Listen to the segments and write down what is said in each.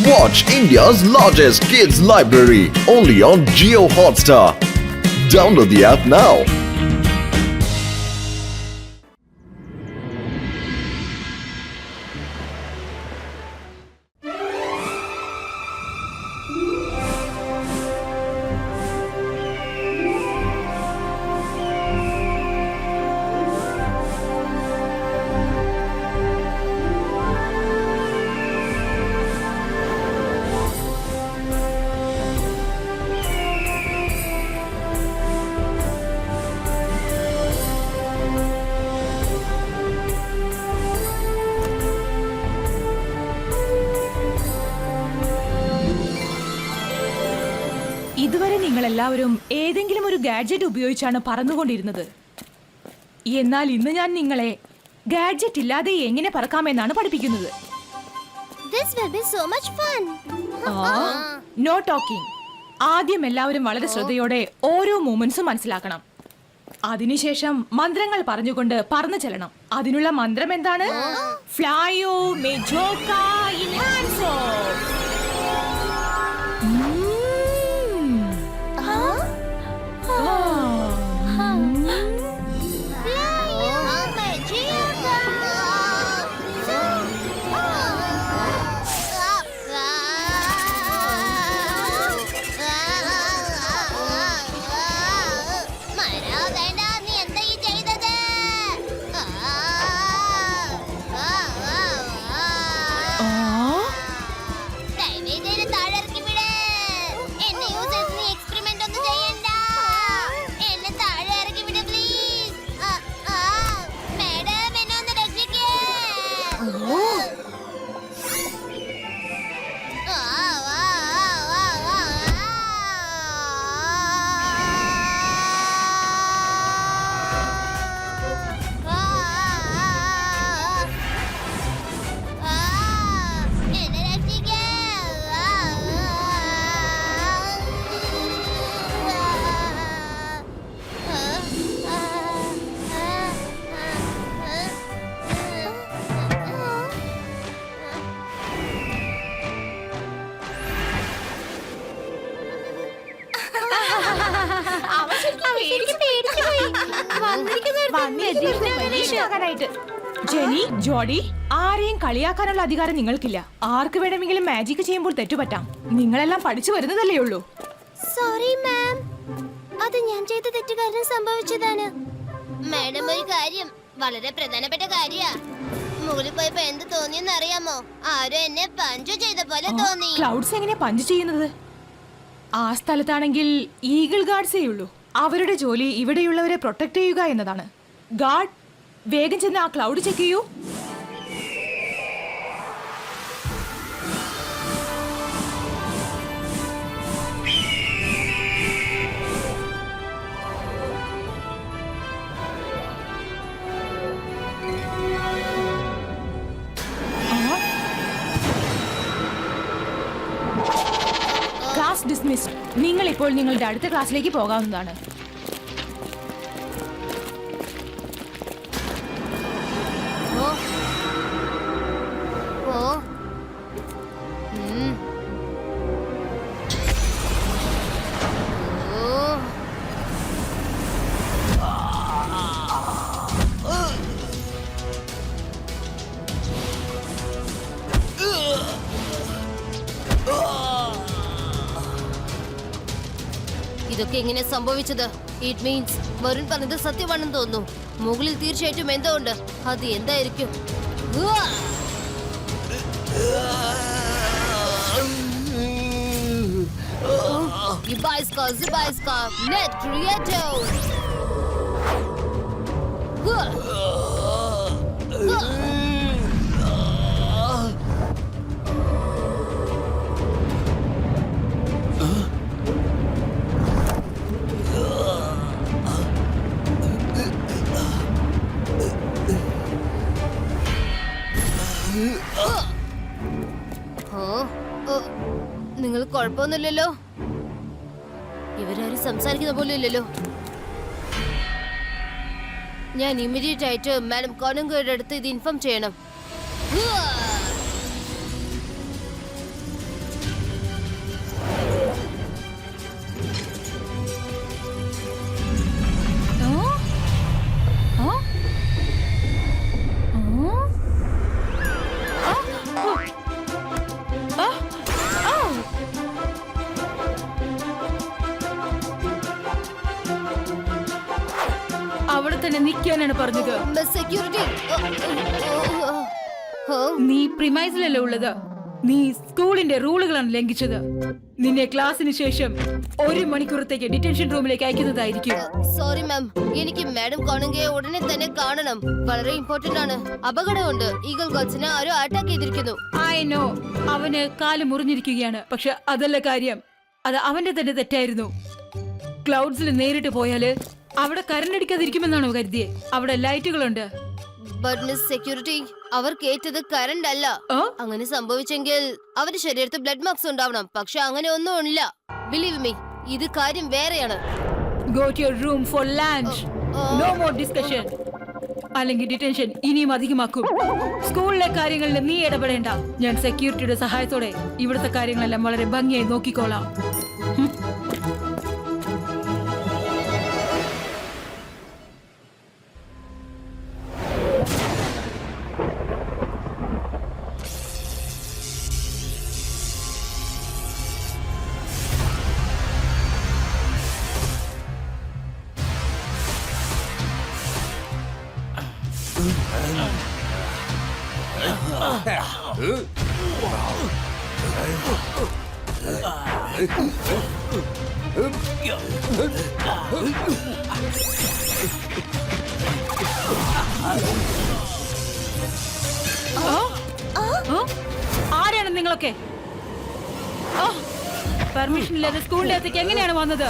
Watch India's largest kids library only on Jio Hotstar. Download the app now. ഇതുവരെ നിങ്ങൾ എല്ലാവരും ഏതെങ്കിലും ഒരു ഗാഡ്ജറ്റ് ഉപയോഗിച്ചാണ് പറന്നുകൊണ്ടിരുന്നത്. എന്നാൽ ഇന്ന് ഞാൻ നിങ്ങളെ ഗാഡ്ജറ്റ് ഇല്ലാതെ എങ്ങനെ പറക്കാമെന്നാണ് പഠിപ്പിക്കുന്നത്. No talking. ആദ്യം എല്ലാവരും വളരെ ശ്രദ്ധയോടെ ഓരോ മൂവ്മെന്റ്സും മനസ്സിലാക്കണം. അതിനുശേഷം മന്ത്രങ്ങൾ പറഞ്ഞുകൊണ്ട് പറന്നു ചെല്ലണം. അതിനുള്ള മന്ത്രം എന്താണ്? ഫ്ലൈയോ മെജോക ഇൻഹാൻസോ. ജെനി, ജോഡി, ആരെയും കളിയാക്കാനുള്ള അധികാരം നിങ്ങൾക്കില്ല. ആർക്ക് വേണമെങ്കിലും മാജിക് ചെയ്യുമ്പോൾ തെറ്റുപറ്റാം. നിങ്ങളെല്ലാം പഠിച്ചു വരുന്നതല്ലേ ഉള്ളൂ. സോറി മാം, അത് ഞാൻ ചെയ്ത തെറ്റ് കാരണം സംഭവിച്ചതാണ്. മാഡം, ഒരു കാര്യം, വളരെ പ്രധാനപ്പെട്ട കാര്യാ. മുകളിൽ പോയപ്പോ എന്ത് തോന്നിയെന്ന് അറിയാമോ? ആരോ എന്നെ പഞ്ച് ചെയ്ത പോലെ തോന്നി. ക്ലൗഡ്സ് എങ്ങനെ പഞ്ച് ചെയ്യുന്നത്? ആ സ്ഥലത്താണെങ്കിൽ ഈഗിൾ ഗാർഡ്സേ ഉള്ളൂ. അവരുടെ ജോലി ഇവിടെയുള്ളവരെ പ്രൊട്ടക്ട് ചെയ്യുക എന്നതാണ്. ഗാർഡ്, വേഗം ചെന്ന് ആ ക്ലൗഡ് ചെക്ക് ചെയ്യൂ. Class dismissed. നിങ്ങൾ ഇപ്പോൾ നിങ്ങളുടെ അടുത്ത ക്ലാസ്സിലേക്ക് പോകാവുന്നതാണ്. ഇതൊക്കെ എങ്ങനെ സംഭവിച്ചത്? ഇറ്റ് മീൻസ് വരുൺ പറഞ്ഞത് സത്യമാണെന്ന് തോന്നുന്നു. മുകളിൽ തീർച്ചയായിട്ടും എന്തോ ഉണ്ട്. അത് എന്തായിരിക്കും? നിങ്ങൾ കുഴപ്പമൊന്നുമില്ലല്ലോ? ഇവരാരും സംസാരിക്കുന്ന പോലും ഇല്ലല്ലോ. ഞാൻ ഇമ്മീഡിയറ്റ് ആയിട്ട് മാഡം കോണങ്കോയുടെ അടുത്ത് ഇത് ഇൻഫോം ചെയ്യണം. തന്നെ നിൽക്കാനാണ് പറഞ്ഞത്. സെക്യൂരിറ്റി നീ പ്രിമൈസിലല്ലേ ഉള്ളത്. നീ സ്കൂളിന്റെ റൂളുകളാണ് ലംഘിച്ചത്. നിന്നെ ക്ലാസ്സിന് ശേഷം 1 മണിക്കൂറത്തേക്ക് ഡിറ്റൻഷൻ റൂമിലേക്ക് അയക്കുന്നതായിരിക്കും. സോറി മാം, എനിക്ക് മാഡം കോണുങ്കയെ ഉടനെ തന്നെ കാണണം. വളരെ ഇമ്പോർട്ടന്റ് ആണ്. അപകടമുണ്ട്. ഈഗിൾ ഗോഡ്സിനെ ആരോ അറ്റാക്ക് ചെയ്തിരിക്കുന്നു. ഐ നോ, അവന് കാല് മുറിഞ്ഞിരിക്കുകയാണ്. പക്ഷെ അതല്ല കാര്യം, അത് അവന്റെ തന്നെ തെറ്റായിരുന്നു. ക്ലൗഡ്സിൽ നേരിട്ട് പോയാല് അവിടെ കരണ്ടടിക്കാതിരിക്കുമെന്നാണോ കരുതിയേ? അവിടെ ലൈറ്റുകളുണ്ട്. ബട്ട് മിസ് സെക്യൂരിറ്റി, അവർ കേറ്റത് കറണ്ട് അല്ല. അങ്ങനെ സംഭവിച്ചെങ്കിൽ അവരുടെ ശരീരത്തിൽ ബ്ലഡ് മാർക്സ് ഉണ്ടാവണം. പക്ഷെ അങ്ങനെ ഒന്നും ഇല്ല. ബിലീവ് മീ, ഇത് കാര്യം വേറെയാണ്. Go to your room for lunch. No more discussion. അല്ലെങ്കിൽ ഡിറ്റൻഷൻ ഇനിയും അധികമാക്കും. സ്കൂളിലെ കാര്യങ്ങളിൽ നീ ഇടപെടേണ്ട. ഞാൻ സെക്യൂരിറ്റിയുടെ സഹായത്തോടെ ഇവിടുത്തെ കാര്യങ്ങളെല്ലാം വളരെ ഭംഗിയായി നോക്കിക്കോളാം. ആരാണ് നിങ്ങളൊക്കെ? പെർമിഷൻ ഇല്ലാതെ സ്കൂളിന്റെ അകത്തേക്ക് എങ്ങനെയാണ് വന്നത്?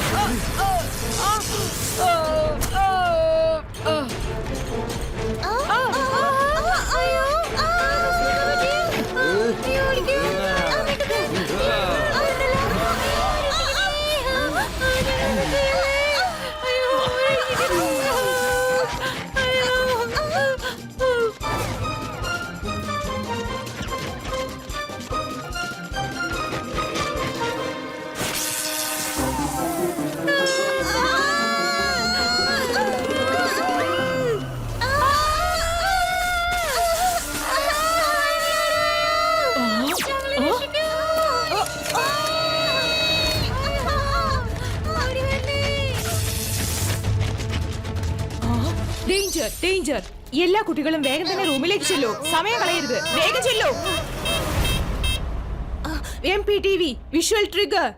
Danger, danger. എല്ലാ കുട്ടികളും വേഗം തന്നെ റൂമിലേക്ക് ചെല്ലൂ. സമയം കളയരുത്. വേഗം ചെല്ലൂ. MPTV visual trigger.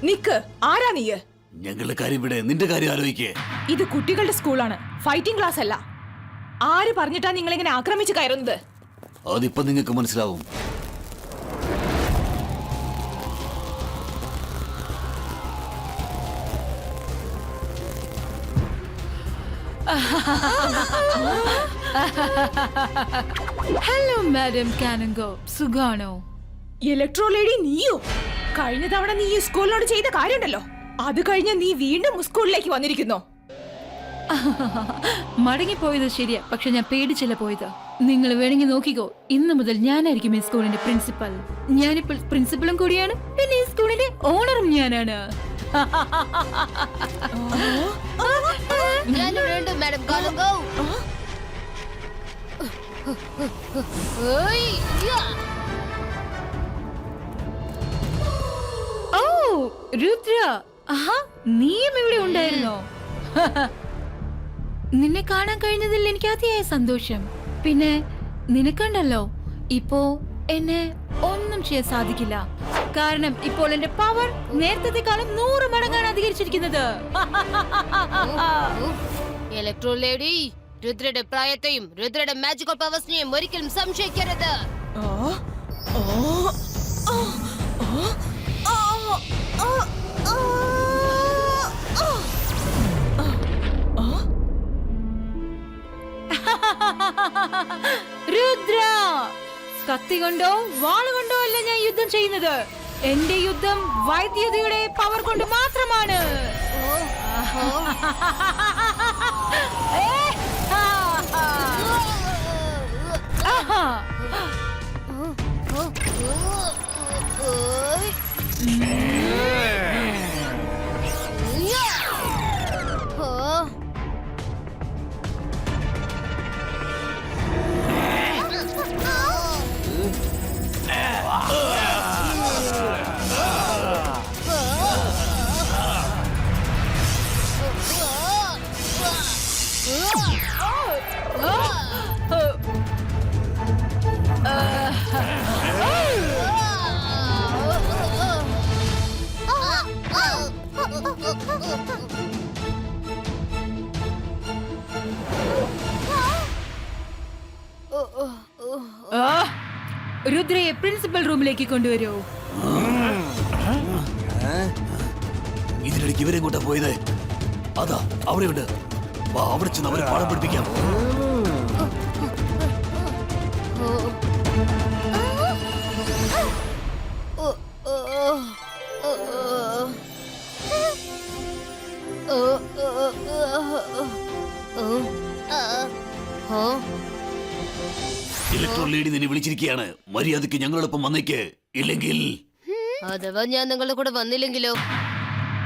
നിക്ക്, ആരാ നീ? ഞങ്ങളുടെ കാര്യം ഇവിടെ, നിന്റെ കാര്യം ആലോചിക്കേ. ഇത് കുട്ടികളുടെ സ്കൂളാണ്, ഫൈറ്റിംഗ് ക്ലാസ് അല്ല. ആര് പറഞ്ഞിട്ടാ നിങ്ങൾ ഇങ്ങനെ ആക്രമിച്ച് കയറുന്നത്? അതിപ്പോ നിങ്ങൾക്ക് മനസ്സിലാവും. ഹലോ മാഡം കാനങ്കോ, സുഖാണോ? ഇലക്ട്രോ ലേഡി, നീയോ? കഴിഞ്ഞ തവണ നീ ഈ സ്കൂളിനോട് ചെയ്ത കാര്യമുണ്ടല്ലോ, അത് കഴിഞ്ഞ് നീ വീണ്ടും സ്കൂളിലേക്ക് വന്നിരിക്കുന്നു. മടങ്ങിപ്പോയത് ശരിയാ, പക്ഷെ ഞാൻ പേടിച്ചല്ല പോയത്. നിങ്ങൾ വേണമെങ്കിൽ നോക്കിക്കോ, ഇന്ന് മുതൽ ഞാനായിരിക്കും ഈ സ്കൂളിന്റെ പ്രിൻസിപ്പൽ. ഞാനിപ്പോൾ പ്രിൻസിപ്പലും കൂടിയാണ്, പിന്നെ ഈ സ്കൂളിന്റെ ഓണറും ഞാനാണ്. മാഡം കോണുങ്കോ. ഓ രുദ്ര, നീയും ഇവിടെ ഉണ്ടായിരുന്നോ? നിന്നെ കാണാൻ കഴിഞ്ഞതിൽ എനിക്ക് അതിയായ സന്തോഷം. പിന്നെ നിനക്കുണ്ടല്ലോ, ഇപ്പോ എന്നെ ഒന്നും ചെയ്യാൻ സാധിക്കില്ല. കാരണം ഇപ്പോൾ എന്റെ പവർ നേരത്തെക്കാളും 100 മടങ്ങാണ് അധികരിച്ചിരിക്കുന്നത്. ഇലക്ട്രോ ലേഡി, രുദ്രയുടെ പ്രായത്തെയും രുദ്രയുടെ മാജിക്കൽ പവേഴ്സിനെയും ഒരിക്കലും സംശയിക്കരുത്. രുദ്ര, കത്തി കൊണ്ടോ വാളുകൊണ്ടോ അല്ല ഞാൻ യുദ്ധം ചെയ്യുന്നത്. എന്റെ യുദ്ധം വൈദ്യുതിയുടെ പവർ കൊണ്ട് മാത്രമാണ്. രുദ്രയെ പ്രിൻസിപ്പൽ റൂമിലേക്ക് കൊണ്ടുവരൂ. ഇതിനിടയ്ക്ക് ഇവരെങ്ങോട്ടാ പോയത്? അതാ അവിടെയുണ്ട്. വാ, അവിടെ ചെന്ന് അവരെ പാഠം പഠിപ്പിക്കാം. ഇലക്ട്രോ ലേഡി നിന്നെ വിളിച്ചിരിക്കുകയാണ്. മര്യാദയ്ക്ക് ഞങ്ങളോടൊപ്പം വന്നേക്ക്. ഇല്ലെങ്കിൽ അഥവാ ഞാൻ നിങ്ങളുടെ കൂടെ വന്നില്ലെങ്കിലോ?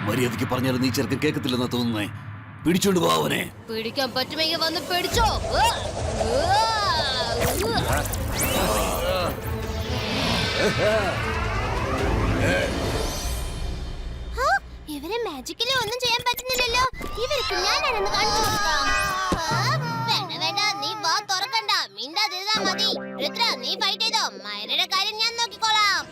മര്യാദയ്ക്ക് പറഞ്ഞാലും നീ ചെറുക്കൻ കേൾക്കത്തില്ലെന്നാ തോന്നുന്നേ. പിടിച്ചോണ്ട് പോ അവനെ. പിടിക്കാൻ പറ്റുമെങ്കിൽ വന്ന് പിടിച്ചോ. ഇവരെ മാജിക്കില് ഒന്നും ചെയ്യാൻ പറ്റുന്നില്ലല്ലോ. ഇവർക്ക് ഞാനാണെന്ന് കാണിച്ചു കൊടുക്കാം. വേണ്ട വേണ്ട, നീ വാ തുറക്കണ്ട, മിണ്ടാതിരുന്നാ മതി. രുദ്ര, നീ ഫൈറ്റ് ചെയ്തോ, മയരുടെ കാര്യം ഞാൻ നോക്കിക്കോളാം.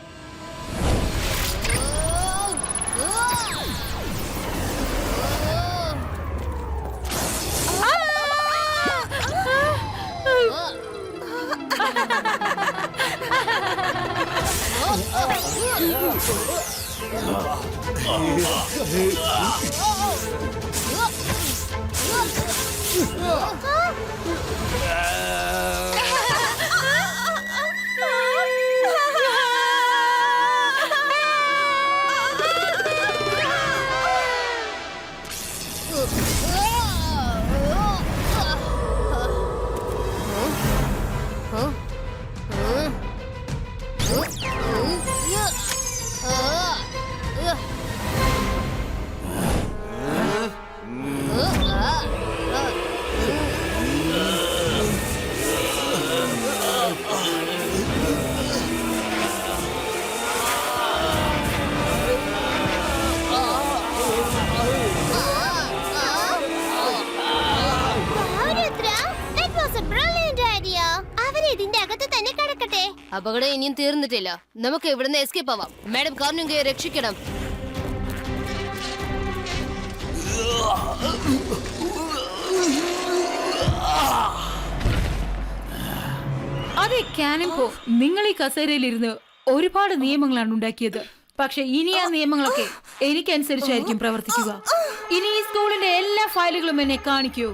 അപകടം ഇനിയും തീർന്നിട്ടില്ല. നമുക്ക് ഇവിടുന്ന് എസ്കേപ്പ് ആവാം. മാഡം കാർണുങ്കയെ രക്ഷിക്കണം. അതെ കാനംപോ, നിങ്ങൾ ഈ കസേരയിലിരുന്ന് ഒരുപാട് നിയമങ്ങളാണ് ഉണ്ടാക്കിയത്. പക്ഷെ ഇനി ആ നിയമങ്ങളൊക്കെ എനിക്കനുസരിച്ചായിരിക്കും പ്രവർത്തിക്കുക. ഇനി ഈ സ്കൂളിന്റെ എല്ലാ ഫയലുകളും എന്നെ കാണിക്കൂ.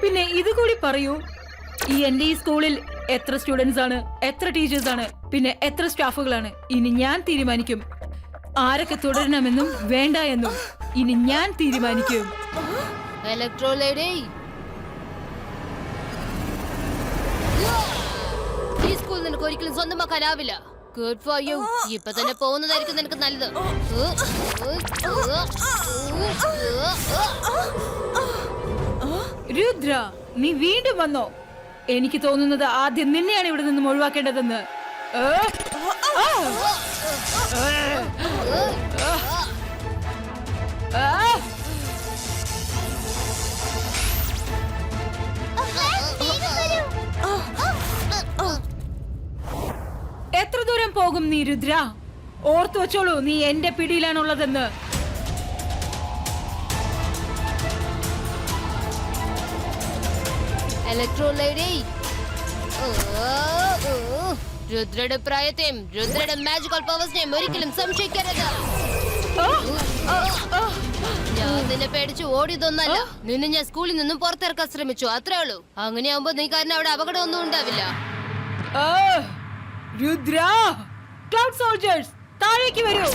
പിന്നെ ഇതുകൂടി പറയൂ, എന്റെ ഈ സ്കൂളിൽ എത്ര സ്റ്റുഡൻസ് ആണ്, എത്ര ടീച്ചേഴ്സ് ആണ്, പിന്നെ എത്ര സ്റ്റാഫുകളാണ്. ഇനി ഞാൻ തീരുമാനിക്കും ആരൊക്കെ തുടരണമെന്നും വേണ്ട എന്നും. ഇനി ഞാൻ തീരുമാനിക്കും. ഇലക്ട്രോ ലേഡി, ഈ സ്കൂൾ നിനക്ക് ഒരിക്കലും സ്വന്തമാക്കാനാവില്ല. Good for you. ഇപ്പൊ തന്നെ പോകുന്നതായിരിക്കും നിനക്ക് നല്ലത്. രുദ്ര, നീ വീണ്ടും വന്നോ? എനിക്ക് തോന്നുന്നത് ആദ്യം നിന്നെയാണ് ഇവിടെ നിന്നും ഒഴിവാക്കേണ്ടതെന്ന്. എത്ര ദൂരം പോകും നീ രുദ്ര? ഓർത്തു വെച്ചോളൂ, നീ എന്റെ പിടിയിലാണുള്ളതെന്ന്. ഇലക്ട്രോ ലേഡി, രുദ്രയുടെ പ്രായത്തെയും രുദ്രയുടെ മാജിക്കൽ പവേഴ്സിനെയും ഒരിക്കലും സംശയിക്കരുത്. ഞാൻ നിന്നെ പേടിച്ച് ഓടിയതൊന്നല്ല. നിന്നെ ഞാൻ സ്കൂളിൽ നിന്നും പുറത്തിറക്കാൻ ശ്രമിച്ചു, അത്രേ ഉള്ളൂ. അങ്ങനെയാവുമ്പോ നീ കാരണം അവിടെ അപകടമൊന്നും ഉണ്ടാവില്ല. രുദ്ര, ക്ലൗഡ് സോൾജേഴ്സ് താഴേക്ക് വരൂ.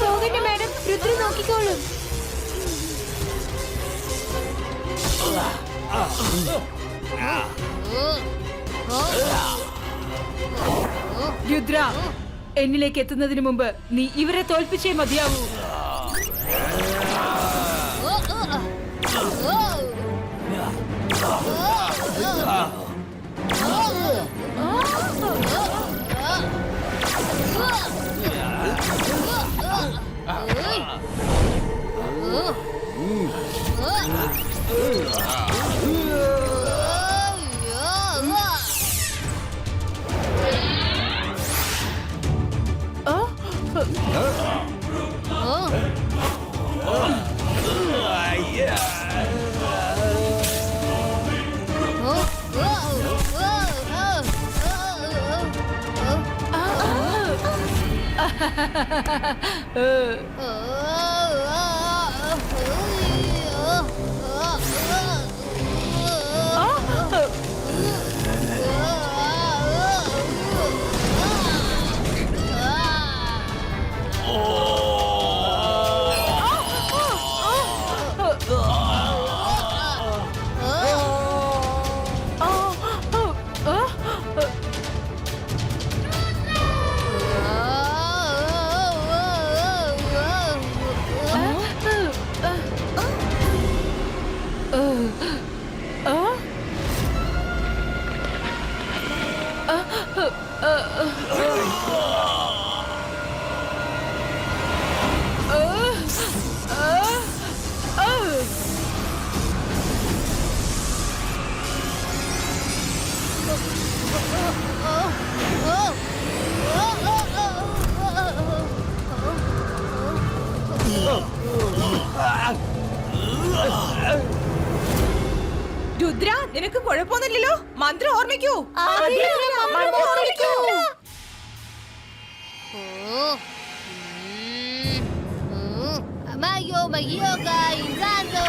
പോകണ്ട മാഡം, രുദ്ര നോക്കിക്കോളും. രുദ്ര, എന്നിലേക്ക് എത്തുന്നതിന് മുമ്പ് നീ ഇവരെ തോൽപ്പിച്ചേ മതിയാവൂ. രുദ്ര, നിനക്ക് കുഴപ്പമൊന്നുമില്ലല്ലോ? മന്ത്രം ഓർമ്മിക്കൂ. മന്ത്രം ഓർമ്മിക്കൂ. Mayo Magioga Inzando.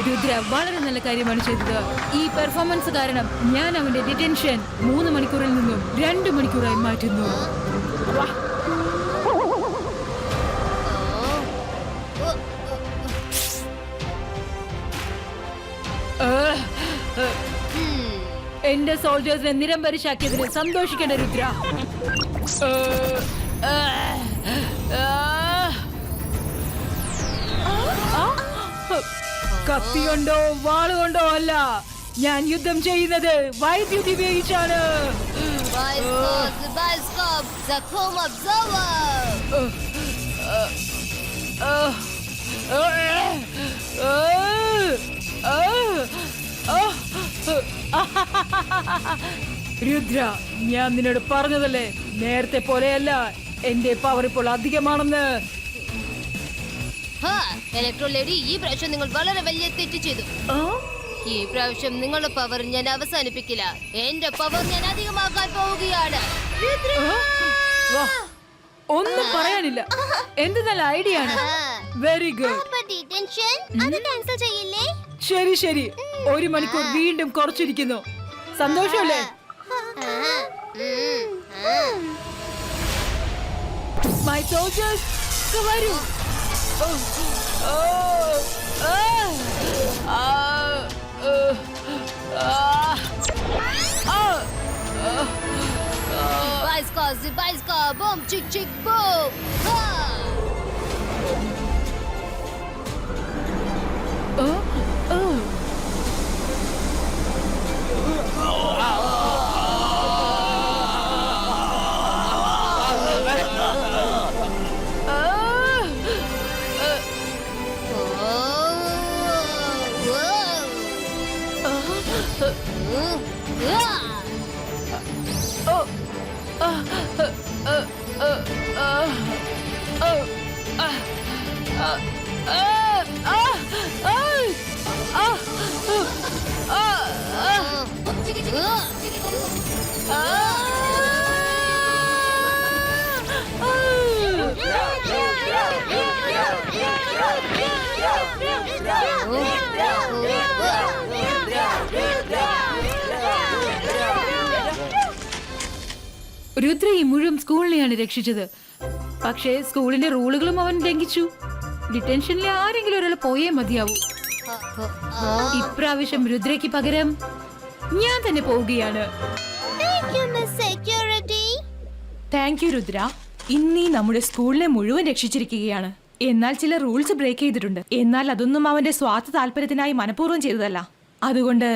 രുദ്ര വളരെ നല്ല കാര്യമാണ് ചെയ്തത്. ഈ പെർഫോമൻസ് കാരണം ഞാൻ അവന്റെ ഡിറ്റൻഷൻ 3 മണിക്കൂറിൽ നിന്നും 2 മണിക്കൂറായി മാറ്റുന്നു. എന്റെ സോൾജേഴ്സിനെ നിരംബരിശാക്കിയതിന് സന്തോഷിക്കേണ്ട രുദ്ര. കത്തിയുണ്ടോ വാളുകൊണ്ടോ അല്ല ഞാൻ യുദ്ധം ചെയ്യുന്നത്, വൈദ്യുതി ഉപയോഗിച്ചാണ്. രുദ്ര, ഞാൻ നിന്നോട് പറഞ്ഞതല്ലേ, നേരത്തെ പോലെയല്ല, എന്റെ പവർ ഇപ്പോൾ അധികമാണെന്ന്. ഇലക്ട്രോ ലേഡി, ഈ പ്രാവശ്യം നിങ്ങൾ വളരെ വലിയ തെറ്റ് ചെയ്തു. ഈ പ്രാവശ്യം നിങ്ങളുടെ പവർ ഞാൻ അവസാനിപ്പിക്കില്ല. എന്റെ പവർ ഞാൻ അധികമാക്കാൻ പോവുകയാണ്. ഒന്നും പറയാനില്ല. എന്ത് നല്ല ഐഡിയ ആണ്. Very good. ശരി ശരി, 1 മണിക്കൂർ വീണ്ടും കുറച്ചിരിക്കുന്നു. സന്തോഷമല്ലേ? മൈ സോൾജേഴ്സ്, വരൂ. Zibajska, boom, chick, chick, boom. Rudra ഈ മുഴുവൻ സ്കൂളിനെയാണ് രക്ഷിച്ചത്. പക്ഷേ സ്കൂളിന്റെ റൂളുകളും അവൻ ലംഘിച്ചു. ഡിറ്റൻഷനിലെ ആരെങ്കിലും ഒരാൾ പോയേ മതിയാവൂ. ഇപ്രാവശ്യം രുദ്രയ്ക്ക് പകരം ഞാൻ തന്നെ പോവുകയാണ്. Thank you Rudra. ഇന്നീ നമ്മുടെ സ്കൂളിനെ മുഴുവൻ രക്ഷിച്ചിരിക്കുകയാണ്. എന്നാൽ ചില റൂൾസ് ബ്രേക്ക് ചെയ്തിട്ടുണ്ട്. എന്നാൽ അതൊന്നും അവന്റെ സ്വാർത്ഥ താല്പര്യത്തിനായി മനഃപൂർവ്വം ചെയ്തതല്ല. അതുകൊണ്ട്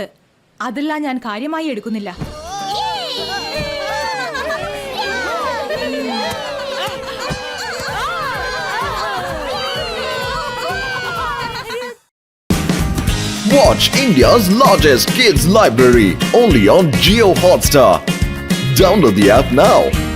അതെല്ലാം ഞാൻ കാര്യമായി എടുക്കുന്നില്ല. Watch India's largest kids library only on Geo Hotstar. Download the app now.